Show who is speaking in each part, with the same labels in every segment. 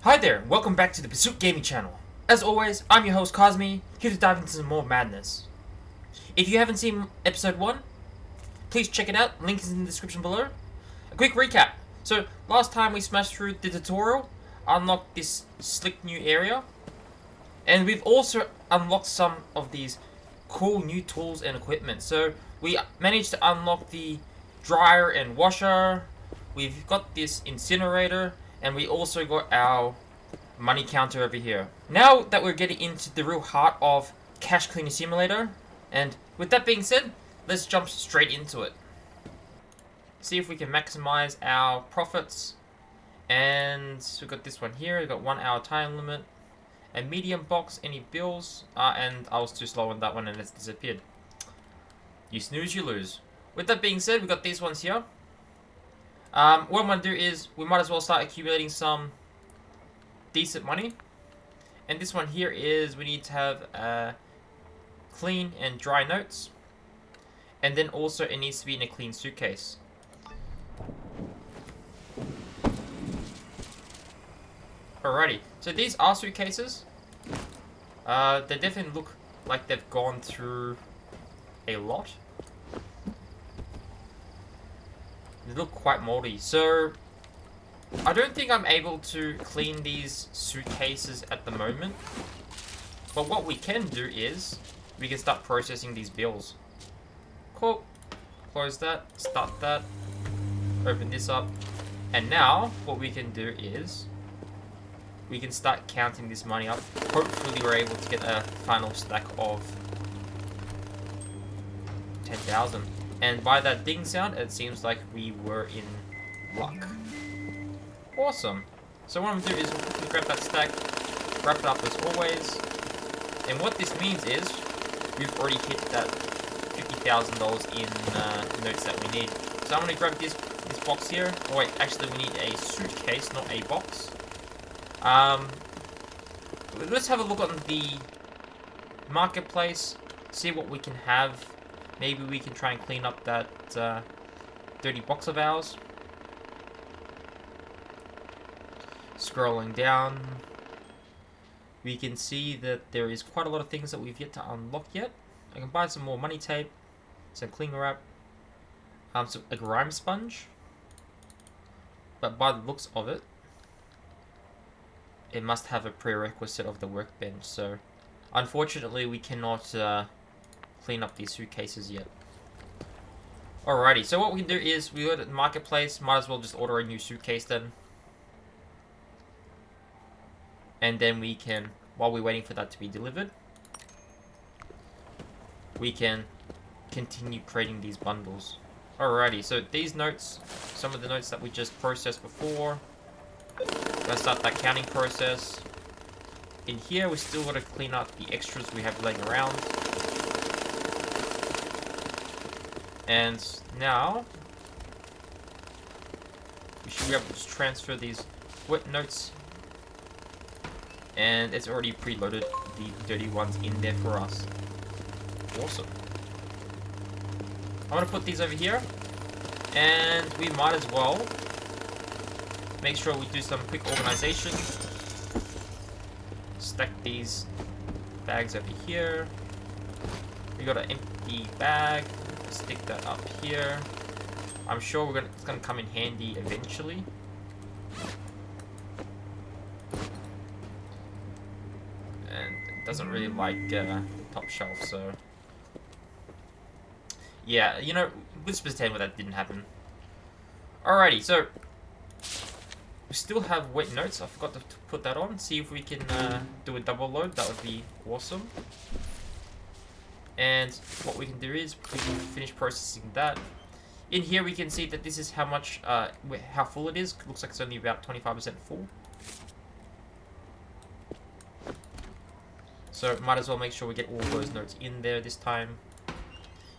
Speaker 1: Hi there, welcome back to the Purrsuit Gaming channel. As always, I'm your host Cosmii, here to dive into some more madness. If you haven't seen episode 1, please check it out, link is in the description below. A quick recap. So, last time we smashed through the tutorial, unlocked this slick new area, and we've also unlocked some of these cool new tools and equipment. So, we managed to unlock the dryer and washer, we've got this incinerator, and we also got our money counter over here. Now that we're getting into the real heart of Cash Cleaner Simulator, and with that being said, let's jump straight into it. See if we can maximize our profits. And we got this one here, we got 1 hour time limit. A medium box, any bills? And I was too slow on that one and it's disappeared. You snooze, you lose. With that being said, we got these ones here. What I'm going to do is, we might as well start accumulating some decent money. And this one here is, we need to have clean and dry notes. And then also, it needs to be in a clean suitcase. Alrighty, so these are suitcases. They definitely look like they've gone through a lot. They look quite moldy, so I don't think I'm able to clean these suitcases at the moment. But what we can do is, we can start processing these bills. Cool. Close that, start that, open this up. And now, what we can do is, we can start counting this money up. Hopefully we're able to get a final stack of 10,000. And by that ding sound, it seems like we were in luck. Awesome. So what I'm going to do is we'll quickly grab that stack, wrap it up as always. And what this means is, we've already hit that $50,000 in notes that we need. So I'm going to grab this box here. Oh wait, actually we need a suitcase, not a box. Let's have a look on the marketplace, see what we can have. Maybe we can try and clean up that dirty box of ours. Scrolling down, we can see that there is quite a lot of things that we've yet to unlock yet. I can buy some more money tape, some cling wrap, a grime sponge. But by the looks of it, it must have a prerequisite of the workbench. So, unfortunately, we cannot clean up these suitcases yet. Alrighty, so what we can do is, we go to the marketplace, might as well just order a new suitcase then. And then we can, while we're waiting for that to be delivered, we can continue creating these bundles. Alrighty, so these notes, some of the notes that we just processed before, let's start that counting process. In here, we still got to clean up the extras we have laying around. And now, we should be able to just transfer these wet notes. And it's already preloaded the dirty ones in there for us. Awesome. I'm going to put these over here. And we might as well make sure we do some quick organization. Stack these bags over here. We got an empty bag. Stick that up here. I'm sure it's gonna come in handy eventually. And it doesn't really like top shelf, so yeah, you know, let's pretend that didn't happen. Alrighty, so we still have wet notes. I forgot to put that on. See if we can do a double load. That would be awesome. And what we can do is we can finish processing that. In here we can see that this is how much, how full it is. Looks like it's only about 25% full. So might as well make sure we get all those notes in there this time.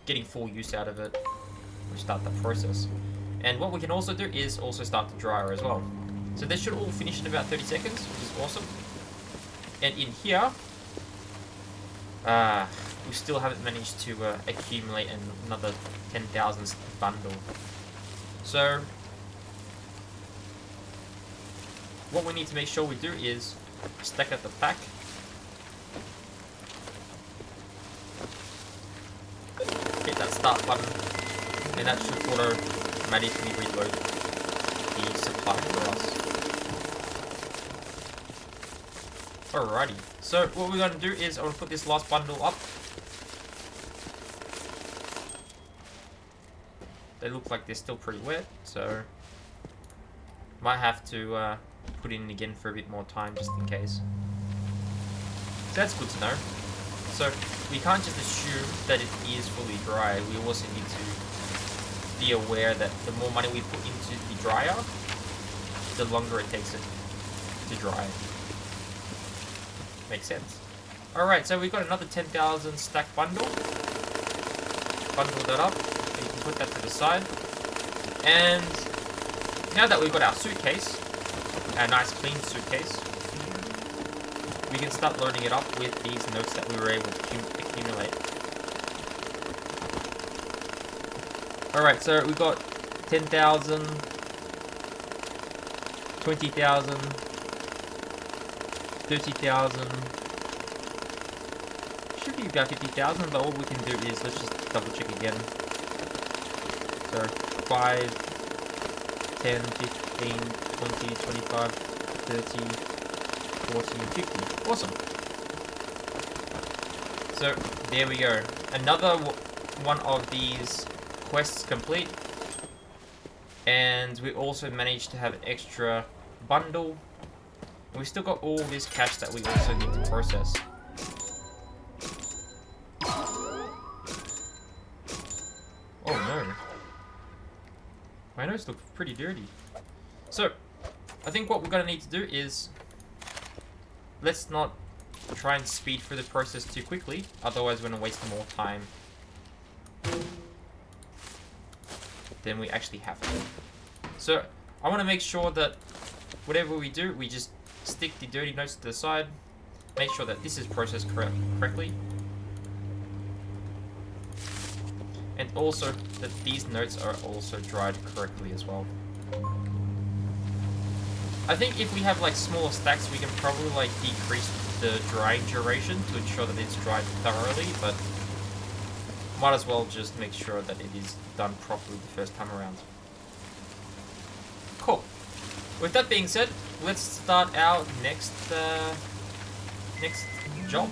Speaker 1: Getting full use out of it. We start that process. And what we can also do is also start the dryer as well. So this should all finish in about 30 seconds, which is awesome. And in here, we still haven't managed to accumulate another 10,000 bundle. So what we need to make sure we do is stack up the pack. Hit that start button, and that should automatically reload the supply for us. Alrighty, so what we're going to do is I'm going to put this last bundle up. They look like they're still pretty wet, so might have to put in again for a bit more time just in case. So that's good to know. So we can't just assume that it is fully dry. We also need to be aware that the more money we put into the dryer, the longer it takes it to dry. Makes sense. Alright, so we've got another 10,000 stack bundle. Bundle that up. You can put that to the side. And now that we've got our suitcase, our nice clean suitcase, we can start loading it up with these notes that we were able to accumulate. Alright, so we've got 10,000, 20,000, 30,000. Should be about 50,000, but all we can do is let's just double check again. So 5, 10, 15, 20, 25, 30, 40, and 50. Awesome. So there we go. Another one of these quests complete. And we also managed to have an extra bundle. We've still got all this cash that we also need to process. Oh no. My nose looks pretty dirty. So, I think what we're going to need to do is, let's not try and speed through the process too quickly, otherwise we're going to waste more time than we actually have to. So, I want to make sure that whatever we do, we just stick the dirty notes to the side, make sure that this is processed correctly, and also that these notes are also dried correctly as well. I think if we have like smaller stacks, we can probably like decrease the drying duration to ensure that it's dried thoroughly, but might as well just make sure that it is done properly the first time around. Cool. With that being said, let's start our next job.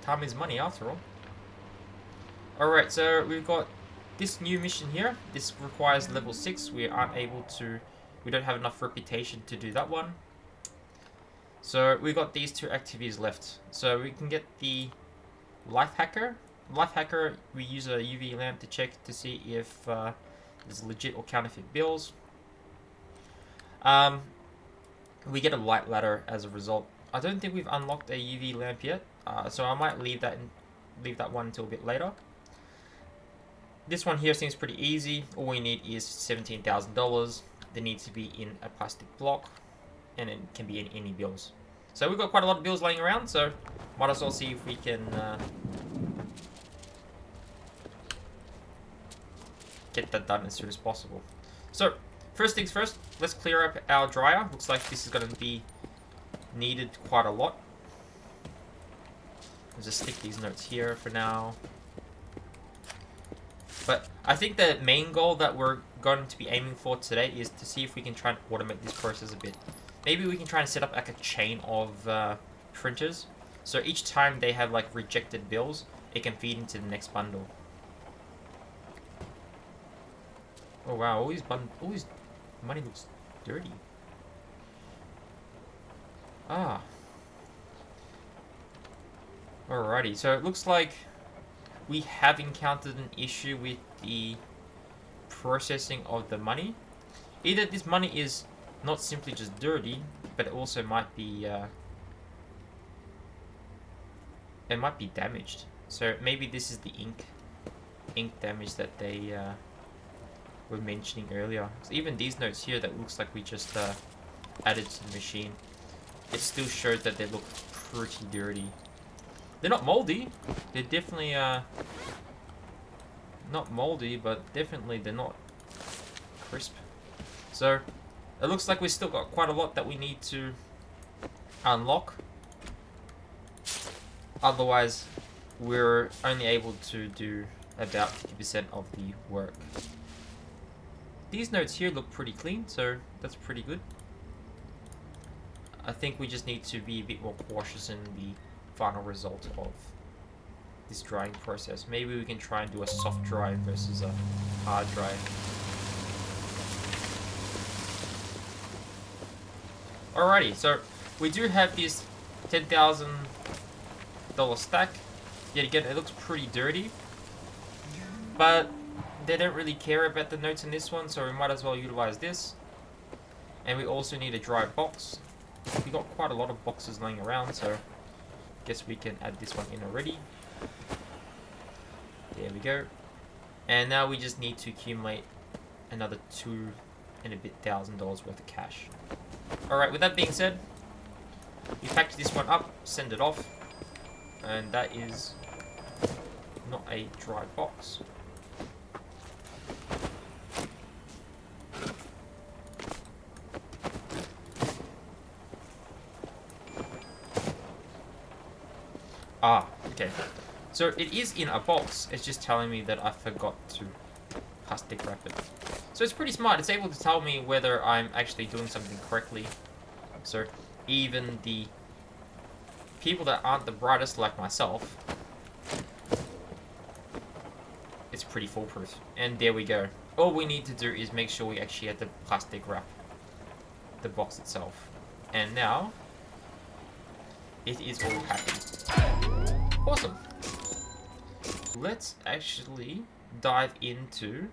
Speaker 1: Time is money after all. Alright, so we've got this new mission here. This requires level 6. We aren't able to, we don't have enough reputation to do that one. So we've got these two activities left. So we can get the Life Hacker. Life Hacker, we use a UV lamp to check to see if there's legit or counterfeit bills. We get a light ladder as a result. I don't think we've unlocked a UV lamp yet, so I might leave that one until a bit later. This one here seems pretty easy. All we need is $17,000. They need to be in a plastic block, and it can be in any bills. So we've got quite a lot of bills laying around, so might as well see if we can get that done as soon as possible. So first things first, let's clear up our dryer. Looks like this is going to be needed quite a lot. I'll just stick these notes here for now. But I think the main goal that we're going to be aiming for today is to see if we can try and automate this process a bit. Maybe we can try and set up like a chain of printers. So each time they have like rejected bills, it can feed into the next bundle. Oh wow, all these money looks dirty. Ah. Alrighty, so it looks like we have encountered an issue with the processing of the money. Either this money is not simply just dirty, but it also might be damaged. So maybe this is the ink damage that they were mentioning earlier. So even these notes here that looks like we just added to the machine, it still shows that they look pretty dirty. They're not moldy. They're definitely not moldy, but definitely they're not crisp. So It looks like we've still got quite a lot that we need to unlock. Otherwise, we're only able to do about 50% of the work. These notes here look pretty clean, so that's pretty good. I think we just need to be a bit more cautious in the final result of this drying process. Maybe we can try and do a soft dry versus a hard dry. Alrighty, so we do have this $10,000 stack. Yet again, it looks pretty dirty, but they don't really care about the notes in this one, so we might as well utilize this. And we also need a dry box. We got quite a lot of boxes laying around, so I guess we can add this one in already. There we go. And now we just need to accumulate another $2,000 and a bit worth of cash. Alright, with that being said, we package this one up, send it off, and that is not a dry box. Ah, okay. So it is in a box, it's just telling me that I forgot to plastic wrap it. So it's pretty smart, it's able to tell me whether I'm actually doing something correctly. So even the people that aren't the brightest like myself, it's pretty foolproof. And there we go. All we need to do is make sure we actually have the plastic wrap the box itself. And now it is all packaged. Awesome. Let's actually dive into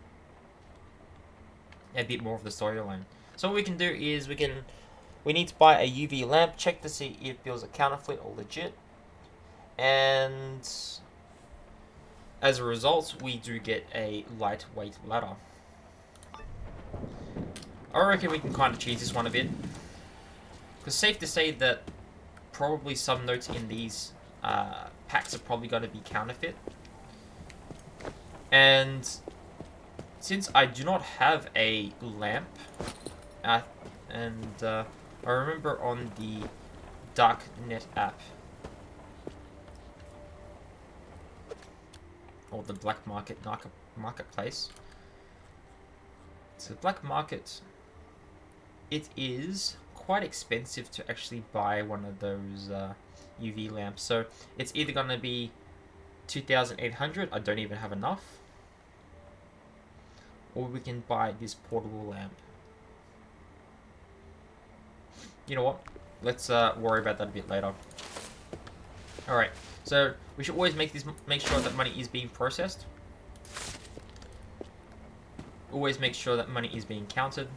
Speaker 1: a bit more of the storyline. So what we can do is we need to buy a UV lamp, check to see if it was a counterfeit or legit, and as a result we do get a lightweight ladder. I reckon we can kind of cheese this one a bit, because safe to say that probably some notes in these packs are probably going to be counterfeit. And since I do not have a lamp, I remember on the Darknet app, or the black marketplace, so the black market, it is quite expensive to actually buy one of those UV lamps. So it's either going to be 2,800, I don't even have enough, or we can buy this portable lamp. You know what? Let's worry about that a bit later. Alright, so we should always make sure that money is being processed. Always make sure that money is being counted.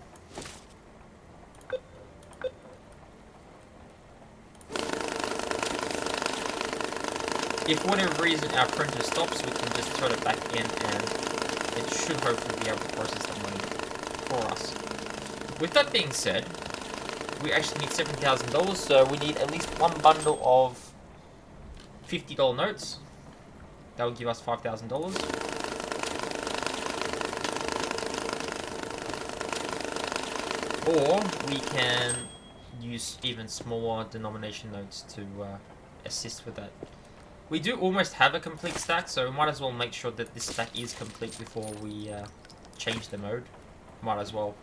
Speaker 1: If for whatever reason our printer stops, we can just throw it back in and it should hopefully be able to process the money for us. With that being said, we actually need $7,000, so we need at least one bundle of $50 notes. That will give us $5,000. Or we can use even smaller denomination notes to assist with that. We do almost have a complete stack, so we might as well make sure that this stack is complete before we change the mode. Might as well,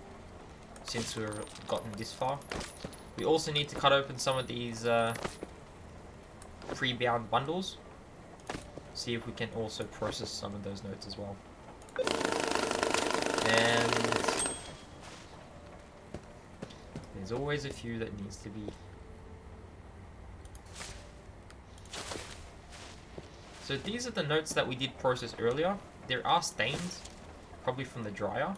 Speaker 1: since we've gotten this far. We also need to cut open some of these pre-bound bundles. See if we can also process some of those notes as well. And there's always a few that needs to be. So these are the notes that we did process earlier. There are stains, probably from the dryer.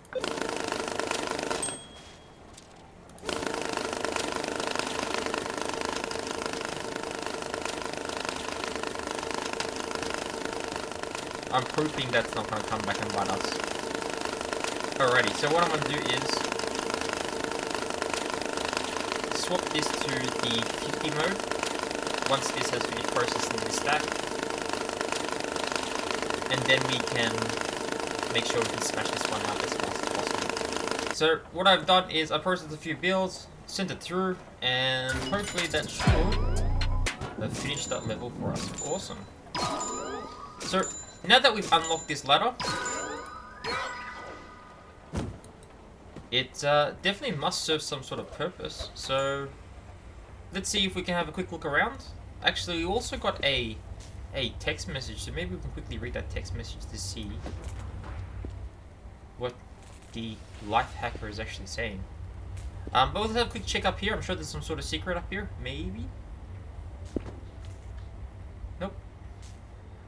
Speaker 1: I'm hoping that's not going to come back and bite us. Alrighty, so what I'm going to do is swap this to the 50 mode once this has finished processing this stack. And then we can make sure we can smash this one out as fast as possible. So what I've done is I processed a few builds, sent it through, and hopefully that should have finished that level for us. Awesome. So now that we've unlocked this ladder, it definitely must serve some sort of purpose. So let's see if we can have a quick look around. Actually, we also got a text message, so maybe we can quickly read that text message to see what the life hacker is actually saying. But let's have a quick check up here. I'm sure there's some sort of secret up here. Maybe. Nope.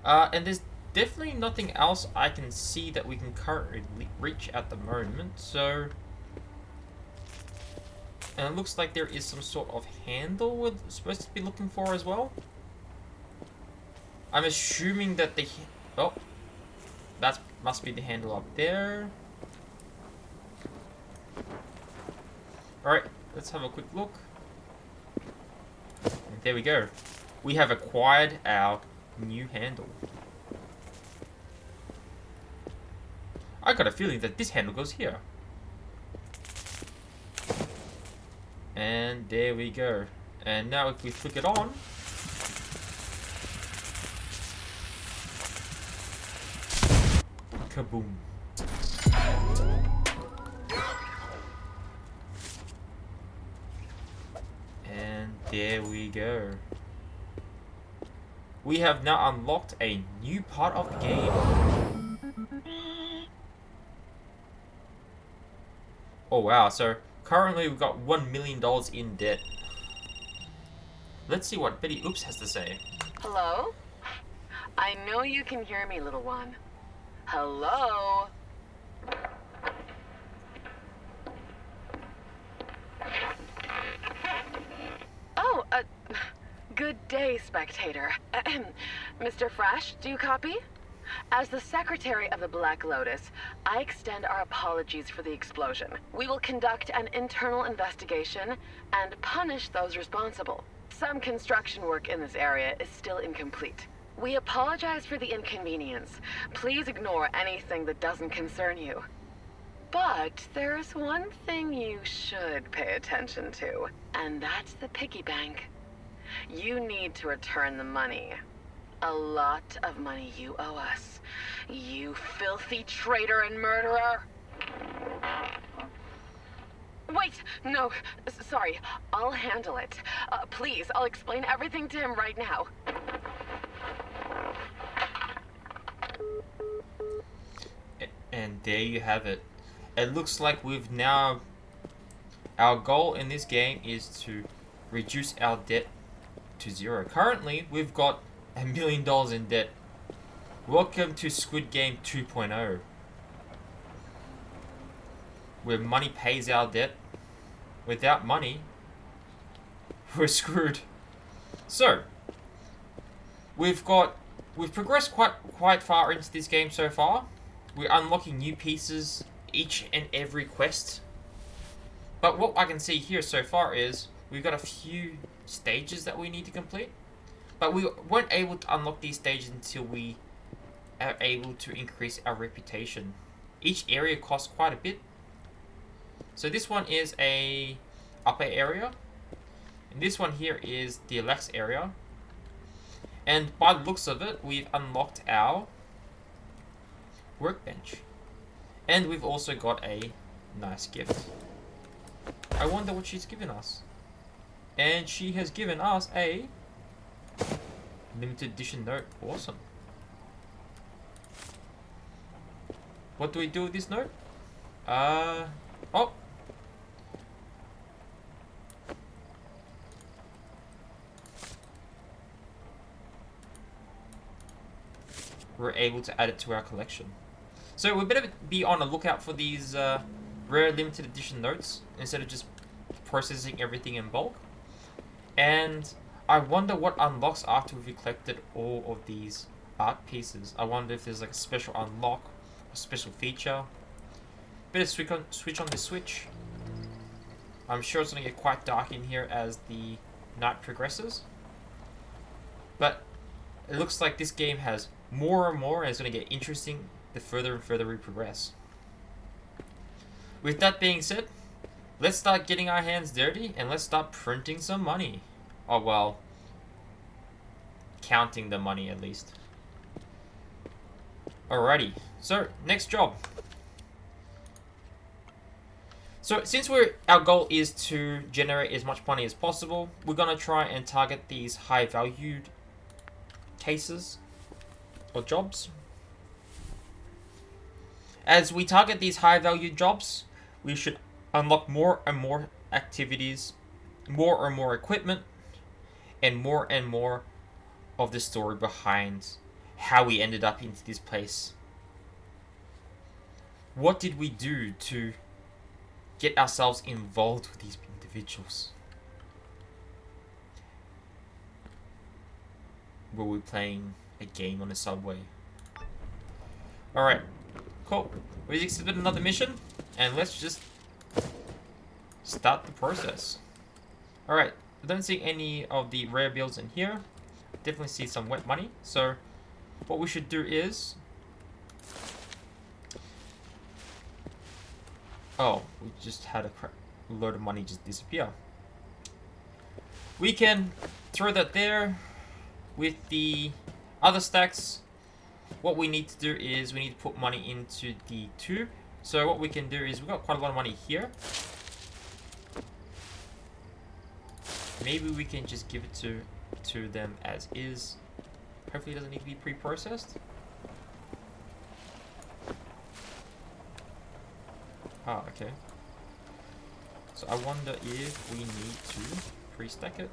Speaker 1: And there's definitely nothing else I can see that we can currently reach at the moment. So, and it looks like there is some sort of handle we're supposed to be looking for as well. I'm assuming that the... Oh. That must be the handle up there. Alright, let's have a quick look. And there we go. We have acquired our new handle. I got a feeling that this handle goes here. And there we go. And now if we flick it on... Kaboom. And there we go. We have now unlocked a new part of the game. Oh wow, so currently we've got $1 million in debt. Let's see what Betty Oops has to say.
Speaker 2: Hello? I know you can hear me, little one. Hello? Oh, good day, spectator. Mr. Fresh, do you copy? As the secretary of the Black Lotus, I extend our apologies for the explosion. We will conduct an internal investigation and punish those responsible. Some construction work in this area is still incomplete. We apologize for the inconvenience. Please ignore anything that doesn't concern you. But there's one thing you should pay attention to, and that's the piggy bank. You need to return the money. A lot of money you owe us. You filthy traitor and murderer. Wait, no, sorry. I'll handle it. Please, I'll explain everything to him right now.
Speaker 1: And there you have it. It looks like we've now... Our goal in this game is to reduce our debt to 0. Currently, we've got $1 million in debt. Welcome to Squid Game 2.0. Where money pays our debt. Without money, we're screwed. So, we've progressed quite far into this game so far. We're unlocking new pieces each and every quest. But what I can see here so far is we've got a few stages that we need to complete. But we weren't able to unlock these stages until we are able to increase our reputation. Each area costs quite a bit. So this one is a upper area. And this one here is the Alex area. And by the looks of it, we've unlocked our workbench. And we've also got a nice gift. I wonder what she's given us. And she has given us a limited edition note. Awesome. What do we do with this note? Oh. We're able to add it to our collection. So we better be on the lookout for these rare limited edition notes instead of just processing everything in bulk. And I wonder what unlocks after we've collected all of these art pieces. I wonder if there's like a special unlock, a special feature. Better switch on the switch. I'm sure it's going to get quite dark in here as the night progresses. But it looks like this game has more and more, and it's going to get interesting the further and further we progress. with that being said, let's start getting our hands dirty and let's start printing some money. Oh well, counting the money at least. Alrighty, so next job. So since our goal is to generate as much money as possible, we're gonna try and target these high valued cases or jobs. As we target these high valued jobs, we should unlock more and more activities, more and more equipment, and more of the story behind how we ended up into this place. What did we do to get ourselves involved with these individuals? Were we playing a game on a subway? Alright, cool. We accepted another mission, and let's just start the process. Alright, I don't see any of the rare bills in here. Definitely see some wet money, so what we should do is... Oh, we just had a load of money just disappear. We can throw that there. With the other stacks, what we need to do is we need to put money into the tube. So what we can do is we've got quite a lot of money here. Maybe we can just give it to them as is. Hopefully it doesn't need to be pre-processed. Ah, okay. So I wonder if we need to pre-stack it.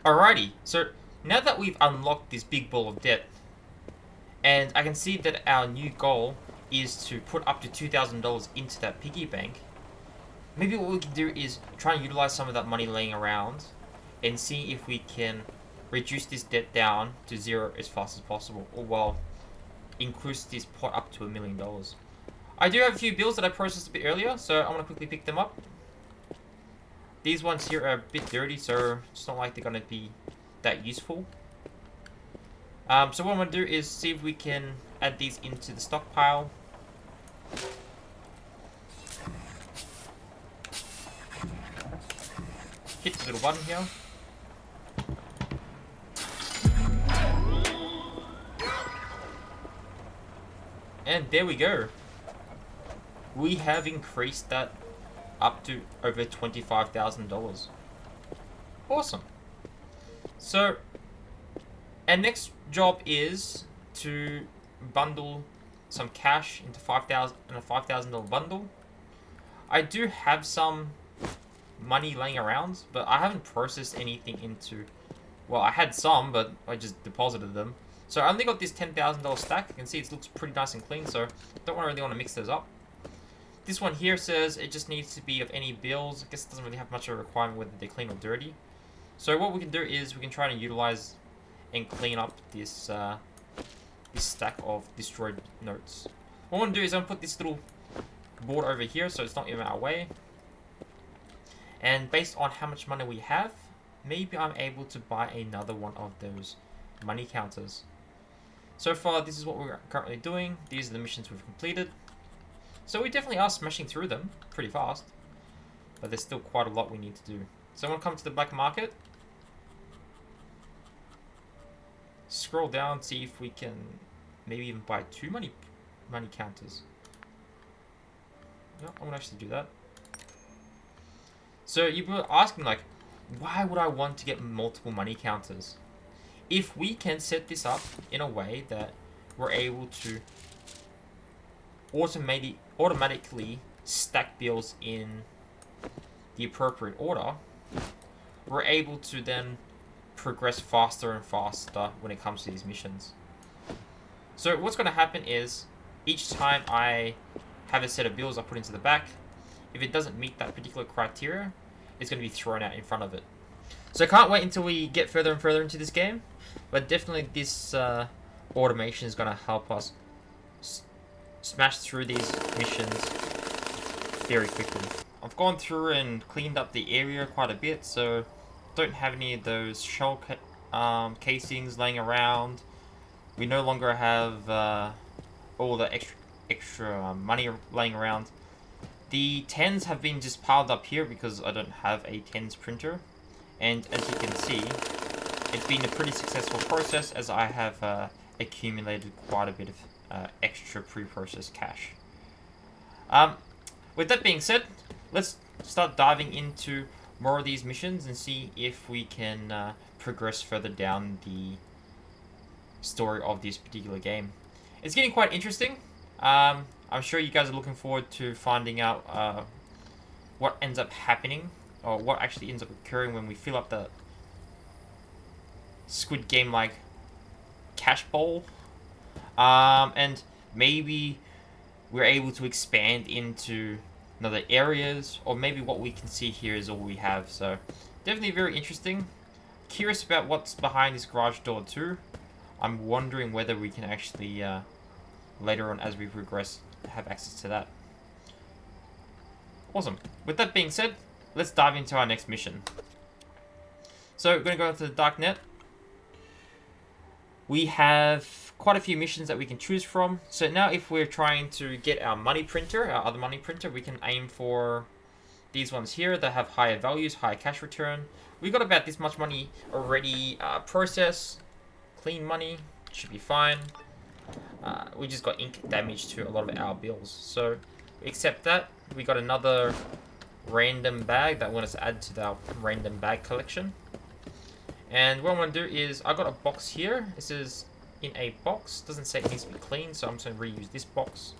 Speaker 1: Alrighty, so now that we've unlocked this big ball of debt, and I can see that our new goal is to put up to $2,000 into that piggy bank, maybe what we can do is try and utilize some of that money laying around and see if we can reduce this debt down to 0 as fast as possible, or well, increase this pot up to $1 million. I do have a few bills that I processed a bit earlier, so I'm going to quickly pick them up. These ones here are a bit dirty, so it's not like they're going to be that useful. So what I'm going to do is see if we can add these into the stockpile. Hit the little button here. And there we go. We have increased that up to over $25,000. Awesome. So, our next job is to bundle some cash into a $5,000 bundle. I do have some money laying around, but I haven't processed anything into... Well, I had some, but I just deposited them. So I only got this $10,000 stack. You can see it looks pretty nice and clean, so don't really want to mix those up. This one here says it just needs to be of any bills. I guess it doesn't really have much of a requirement whether they're clean or dirty. So what we can do is we can try and utilize and clean up this this stack of destroyed notes. What I'm going to do is I'm going to put this little board over here so it's not in our way. And based on how much money we have, maybe I'm able to buy another one of those money counters. So far, this is what we're currently doing. These are the missions we've completed. So we definitely are smashing through them pretty fast. But there's still quite a lot we need to do. So I'm going to come to the black market. Scroll down, see if we can maybe even buy 2 money counters. No, I won't actually do that. So you were asking, like, why would I want to get multiple money counters? If we can set this up in a way that we're able to automatically stack bills in the appropriate order, we're able to then progress faster and faster when it comes to these missions. So what's going to happen is each time I have a set of bills I put into the back, if it doesn't meet that particular criteria, it's going to be thrown out in front of it. So I can't wait until we get further and further into this game, but definitely this automation is going to help us smash through these missions very quickly. I've gone through and cleaned up the area quite a bit, so don't have any of those shell casings laying around. We no longer have all the extra money laying around. The 10s have been just piled up here because I don't have a 10s printer, and as you can see, it's been a pretty successful process as I have accumulated quite a bit of extra pre-processed cash. With that being said, let's start diving into more of these missions and see if we can progress further down the story of this particular game. It's getting quite interesting. I'm sure you guys are looking forward to finding out what ends up happening, or what actually ends up occurring when we fill up the Squid Game like cash bowl, and maybe we're able to expand into other areas, or maybe what we can see here is all we have. So definitely very interesting. Curious about what's behind this garage door too. I'm wondering whether we can actually later on as we progress have access to that. Awesome. With that being said, let's dive into our next mission. So we're going to go into the darknet. We have quite a few missions that we can choose from. So now if we're trying to get our money printer, our other money printer, we can aim for these ones here that have higher values, higher cash return. We've got about this much money already processed. Clean money, should be fine. We just got ink damage to a lot of our bills. So we accept that. We got another random bag that I want us to add to our random bag collection. And what I'm going to do is, I got a box here. This is in a box. Doesn't say it needs to be clean, so I'm just going to reuse this box.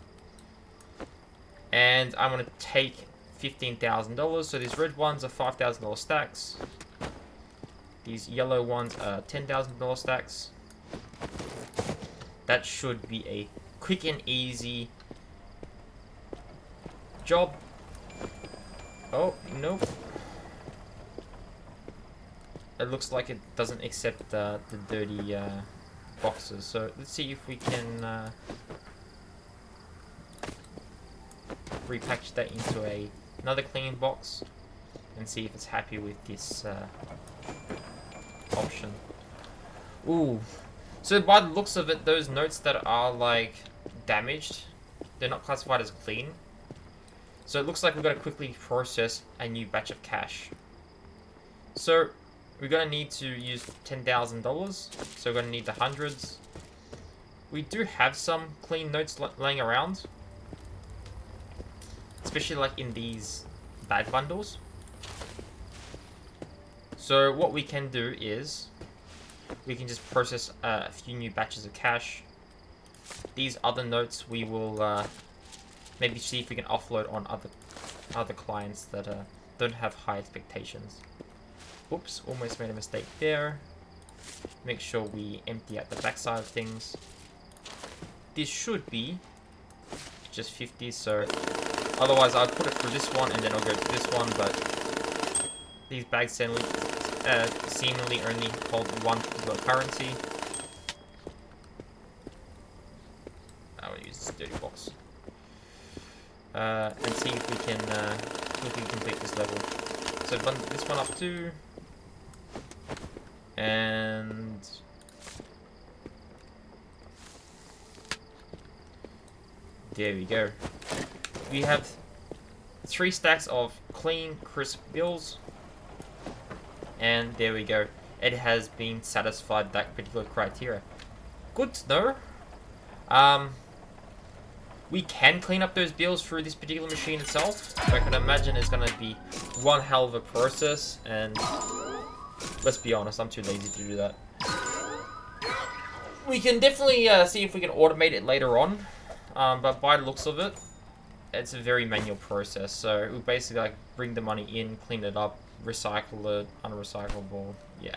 Speaker 1: And I'm going to take $15,000. So these red ones are $5,000 stacks. These yellow ones are $10,000 stacks. That should be a quick and easy job. Oh, nope. It looks like it doesn't accept the dirty boxes. So let's see if we can repackage that into another clean box and see if it's happy with this option. Ooh. So by the looks of it, those notes that are like damaged, they're not classified as clean. So it looks like we've got to quickly process a new batch of cash. So we're going to need to use $10,000. So we're going to need the hundreds. We do have some clean notes laying around, especially like in these bag bundles. So what we can do is we can just process a few new batches of cash. These other notes we will maybe see if we can offload on other clients that don't have high expectations. Oops, almost made a mistake there. Make sure we empty out the backside of things. This should be just 50, so otherwise I'll put it through this one and then I'll go to this one, but these bags seemingly only hold one particular currency. I will use this dirty box. And see if we can quickly complete this level. So bundle this one up too. And there we go. We have 3 stacks of clean, crisp bills. And there we go. It has been satisfied that particular criteria. Good to know. We can clean up those bills through this particular machine itself. I can imagine it's going to be one hell of a process, and let's be honest, I'm too lazy to do that. We can definitely see if we can automate it later on, but by the looks of it, it's a very manual process. So we basically like bring the money in, clean it up, recycle it, unrecyclable. Yeah,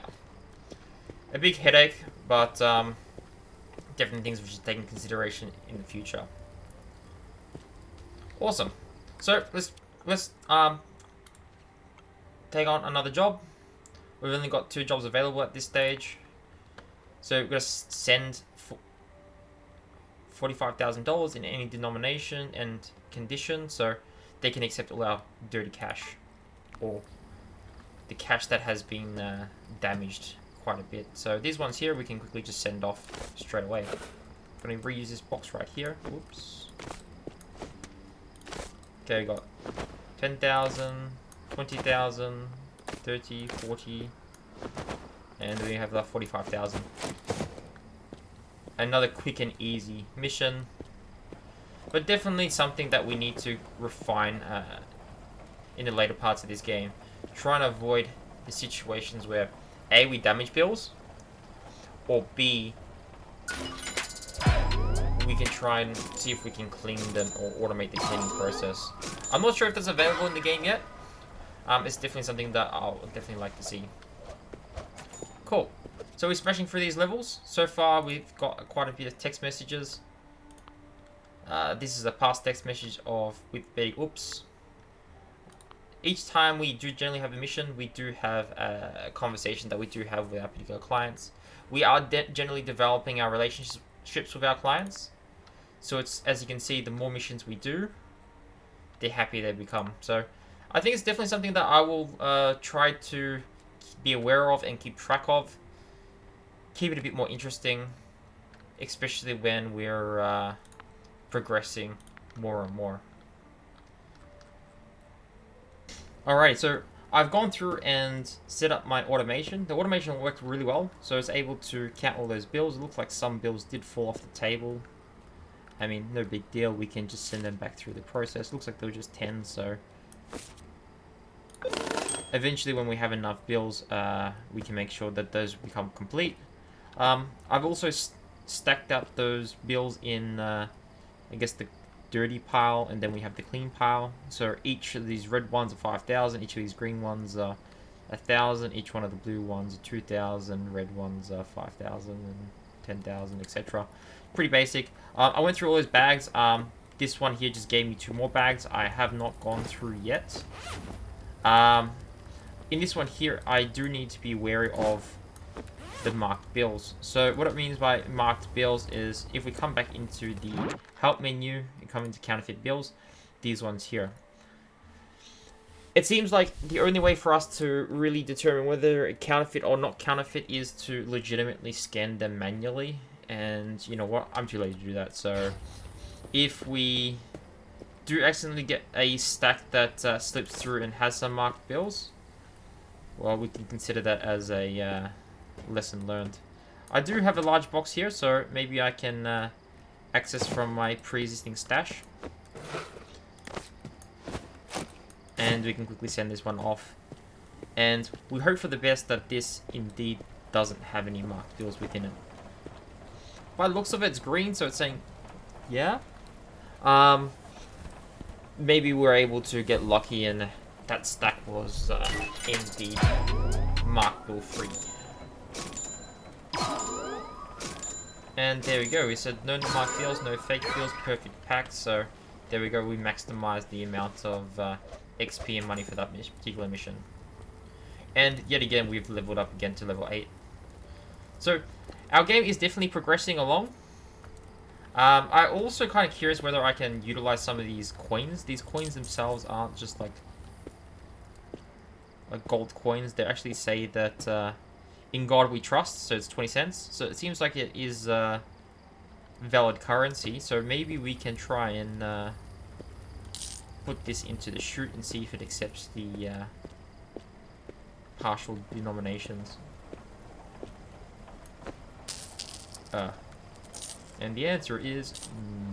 Speaker 1: a big headache, but definitely things we should take into consideration in the future. Awesome. So let's take on another job. We've only got 2 jobs available at this stage. So we're gonna send $45,000 in any denomination and condition. So they can accept all our dirty cash, or the cash that has been damaged quite a bit. So these ones here we can quickly just send off straight away. I'm going to reuse this box right here. Whoops. Okay, we got 10,000, 20,000, 30, 40, and we have the 45,000. Another quick and easy mission, but definitely something that we need to refine in the later parts of this game. Trying to avoid the situations where A, we damage bills, or B, we can try and see if we can clean them or automate the cleaning process. I'm not sure if that's available in the game yet. It's definitely something that I'll definitely like to see. Cool. So we're smashing through these levels. So far we've got quite a bit of text messages. This is a past text message with Betty. Oops. Each time we do generally have a mission, we do have a conversation that we do have with our particular clients. We are generally developing our relationships with our clients. So it's, as you can see, the more missions we do, the happier they become. So I think it's definitely something that I will try to be aware of and keep track of. Keep it a bit more interesting, especially when we're progressing more and more. Alright, so I've gone through and set up my automation. The automation worked really well, so it's able to count all those bills. It looks like some bills did fall off the table. I mean, no big deal. We can just send them back through the process. Looks like they were just 10, so eventually when we have enough bills, we can make sure that those become complete. I've also stacked up those bills in, I guess, the dirty pile, and then we have the clean pile. So each of these red ones are 5,000, each of these green ones are 1,000, each one of the blue ones are 2,000, red ones are 5,000 and 10,000, etc. Pretty basic. I went through all those bags. This one here just gave me 2 more bags I have not gone through yet. In this one here, I do need to be wary of the marked bills. So what it means by marked bills is if we come back into the help menu and come into counterfeit bills, these ones here. It seems like the only way for us to really determine whether a counterfeit or not counterfeit is to legitimately scan them manually. And you know what? I'm too lazy to do that. So if we do accidentally get a stack that slips through and has some marked bills, well, we can consider that as a lesson learned. I do have a large box here, so maybe I can access from my pre-existing stash. And we can quickly send this one off. And we hope for the best that this indeed doesn't have any marked bills within it. By the looks of it, it's green, so it's saying, yeah. Maybe we're able to get lucky and that stack was indeed marked bill free. And there we go, we said no marked bills, no fake bills, perfect pack. So there we go, we maximized the amount of XP and money for that particular mission. And yet again, we've leveled up again to level 8. So our game is definitely progressing along. I'm also kind of curious whether I can utilize some of these coins. These coins themselves aren't just like gold coins. They actually say that in God we trust, so it's 20 cents. So it seems like it is valid currency. So maybe we can try and put this into the chute and see if it accepts the partial denominations. And the answer is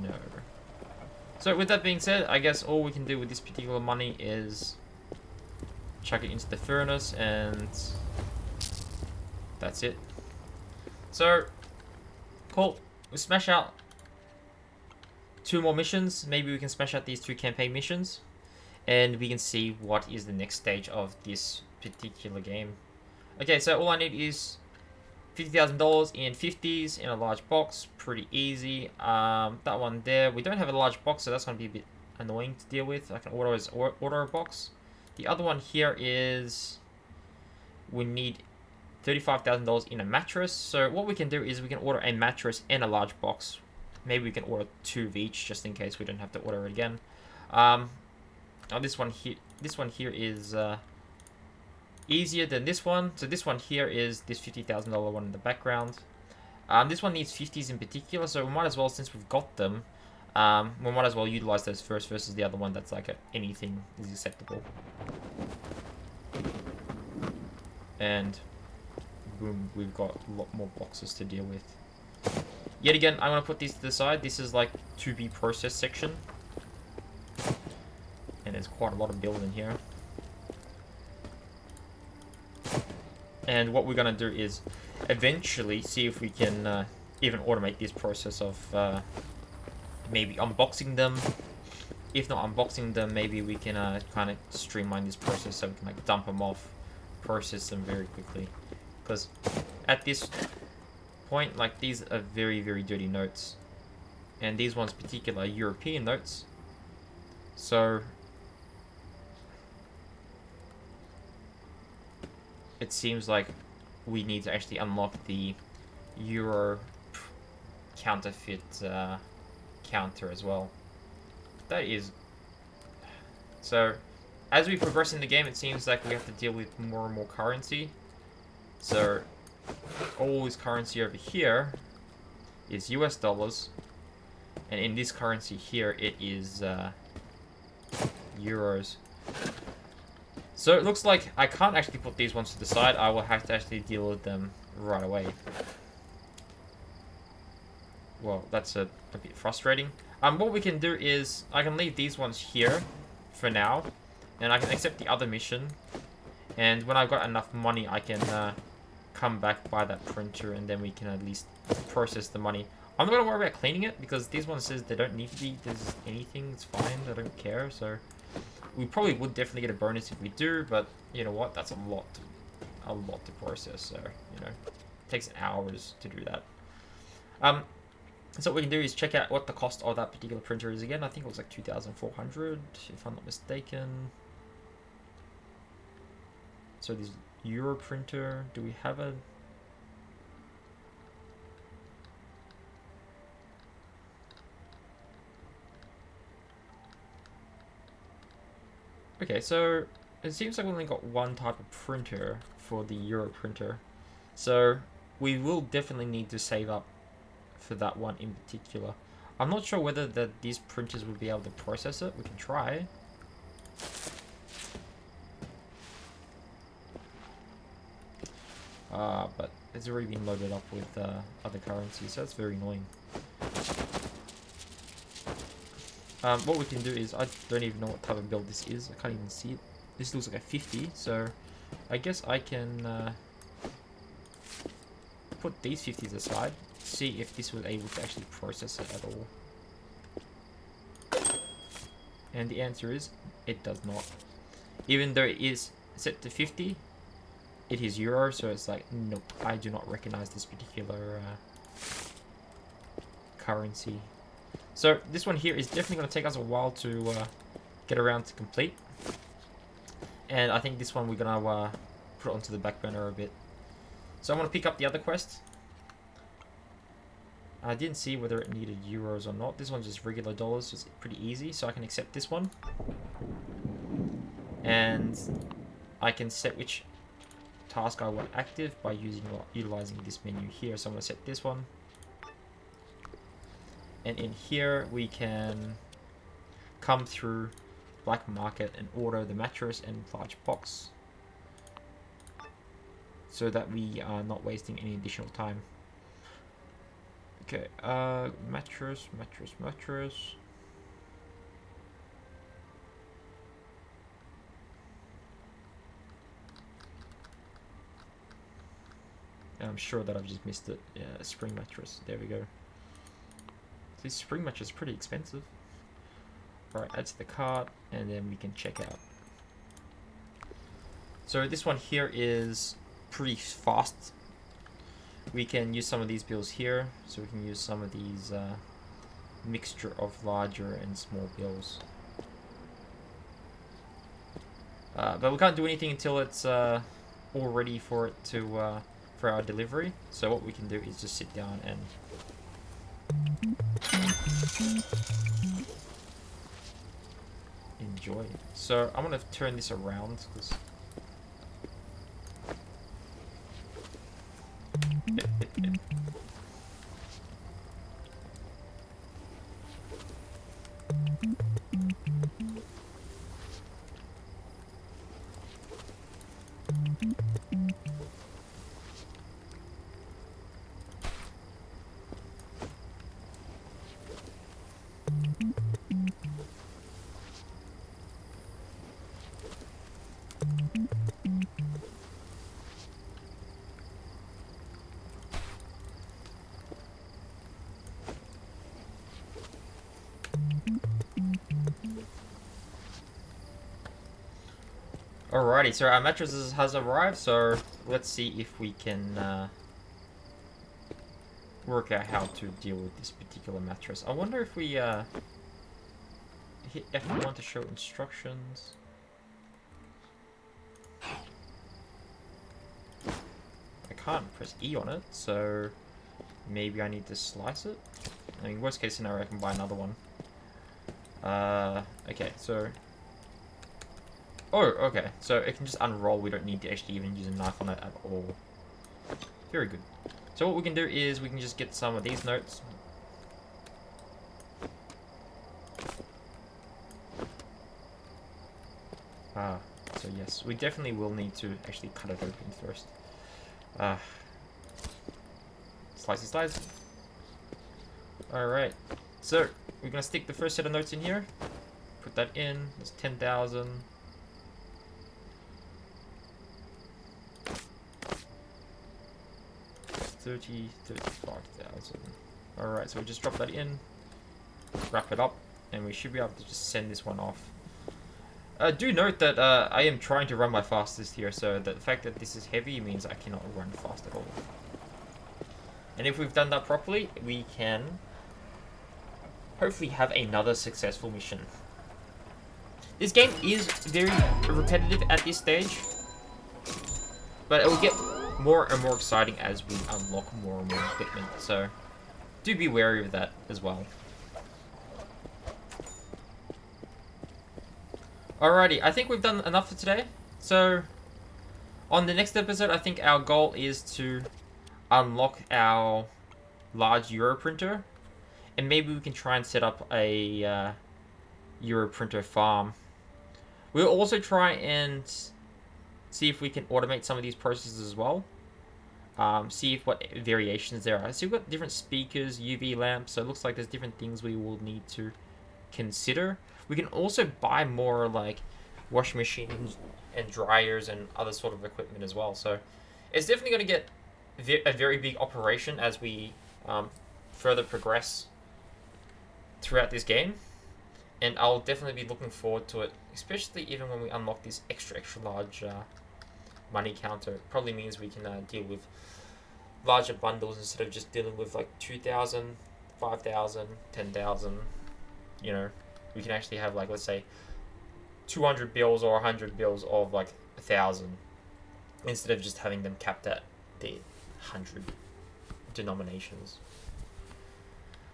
Speaker 1: no. So with that being said, I guess all we can do with this particular money is chuck it into the furnace, and that's it. So cool. We smash out 2 more missions. Maybe we can smash out these 2 campaign missions, and we can see what is the next stage of this particular game. Okay, so all I need is $50,000 in 50s in a large box. Pretty easy. That one there, we don't have a large box, so that's going to be a bit annoying to deal with. I can order a box. The other one here is we need $35,000 in a mattress. So what we can do is we can order a mattress and a large box. Maybe we can order 2 of each just in case we don't have to order it again. This one here is easier than this one. So this one here is this $50,000 one in the background. This one needs 50s in particular, so we might as well, since we've got them, we might as well utilize those first versus the other one that's like anything is acceptable. And boom, we've got a lot more boxes to deal with. Yet again, I'm going to put these to the side. This is like to be processed section. And there's quite a lot of build in here. And what we're going to do is eventually see if we can even automate this process of maybe unboxing them. If not unboxing them, maybe we can kind of streamline this process so we can like dump them off, process them very quickly. Because at this point, like, these are very, very dirty notes. And these ones particular are European notes. So it seems like we need to actually unlock the Euro counterfeit counter as well. That is... So, as we progress in the game, it seems like we have to deal with more and more currency. So, all this currency over here is US dollars. And in this currency here, it is euros. So it looks like I can't actually put these ones to the side. I will have to actually deal with them right away. Well, that's a bit frustrating. What we can do is I can leave these ones here for now, and I can accept the other mission. And when I've got enough money, I can come back, buy that printer, and then we can at least process the money. I'm not gonna worry about cleaning it because this one says they don't need to be. There's anything, it's fine. I don't care. So we probably would definitely get a bonus if we do, but you know what? That's a lot to process. So you know, it takes hours to do that. So what we can do is check out what the cost of that particular printer is again. I think it was like 2,400, if I'm not mistaken. So this Euro printer, do we have a... Okay, so it seems like we only got one type of printer for the Euro printer. So we will definitely need to save up for that one in particular. I'm not sure whether these printers will be able to process it. We can try. But it's already been loaded up with other currencies, so that's very annoying. What we can do is, I don't even know what type of build this is. I can't even see it. This looks like a 50, so I guess I can put these 50s aside, see if this was able to actually process it at all. And the answer is, it does not. Even though it is set to 50, it is Euro, so it's like, nope, I do not recognize this particular currency. So this one here is definitely going to take us a while to get around to complete. And I think this one we're going to put it onto the back burner a bit. So I'm going to pick up the other quest. I didn't see whether it needed euros or not. This one's just regular dollars, so it's pretty easy. So I can accept this one. And I can set which task I want active by utilizing this menu here. So I'm going to set this one. And in here we can come through black market and order the mattress and large box, so that we are not wasting any additional time. Okay, mattress. I'm sure that I've just missed it. Yeah, spring mattress. There we go. This spring mattress is pretty expensive. Alright, add to the cart, and then we can check out. So this one here is pretty fast. We can use some of these bills here, so we can use some of these mixture of larger and small bills. But we can't do anything until it's all ready for it to for our delivery. So what we can do is just sit down and enjoy. So I'm gonna turn this around because alrighty, so our mattress has arrived, so let's see if we can work out how to deal with this particular mattress. I wonder if we hit F1 to show instructions. I can't press E on it, so maybe I need to slice it. I mean, worst case scenario, I can buy another one. Okay, so... Oh, okay. So it can just unroll. We don't need to actually even use a knife on it at all. Very good. So what we can do is we can just get some of these notes. So yes, we definitely will need to actually cut it open first. Slicey slice. Alright. So, we're gonna stick the first set of notes in here. Put that in. It's 10,000. 35,000. Alright, so we just drop that in, wrap it up, and we should be able to just send this one off. Do note that I am trying to run my fastest here, so the fact that this is heavy means I cannot run fast at all. And if we've done that properly, we can hopefully have another successful mission. This game is very repetitive at this stage, but it will get more and more exciting as we unlock more and more equipment, so do be wary of that as well. Alrighty, I think we've done enough for today. So, on the next episode, I think our goal is to unlock our large Euro printer, and maybe we can try and set up a Euro printer farm. We'll also try and see if we can automate some of these processes as well. See if what variations there are. So we've got different speakers, UV lamps, so it looks like there's different things we will need to consider. We can also buy more like washing machines and dryers and other sort of equipment as well. So it's definitely going to get a very big operation as we further progress throughout this game. And I'll definitely be looking forward to it, especially even when we unlock this extra large money counter. It probably means we can deal with larger bundles instead of just dealing with like 2,000, 5,000, 10,000. You know, we can actually have like, let's say 200 bills or 100 bills of like 1,000 instead of just having them capped at the 100 denominations.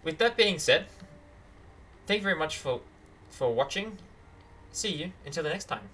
Speaker 1: With that being said, thank you very much for watching. See you until the next time.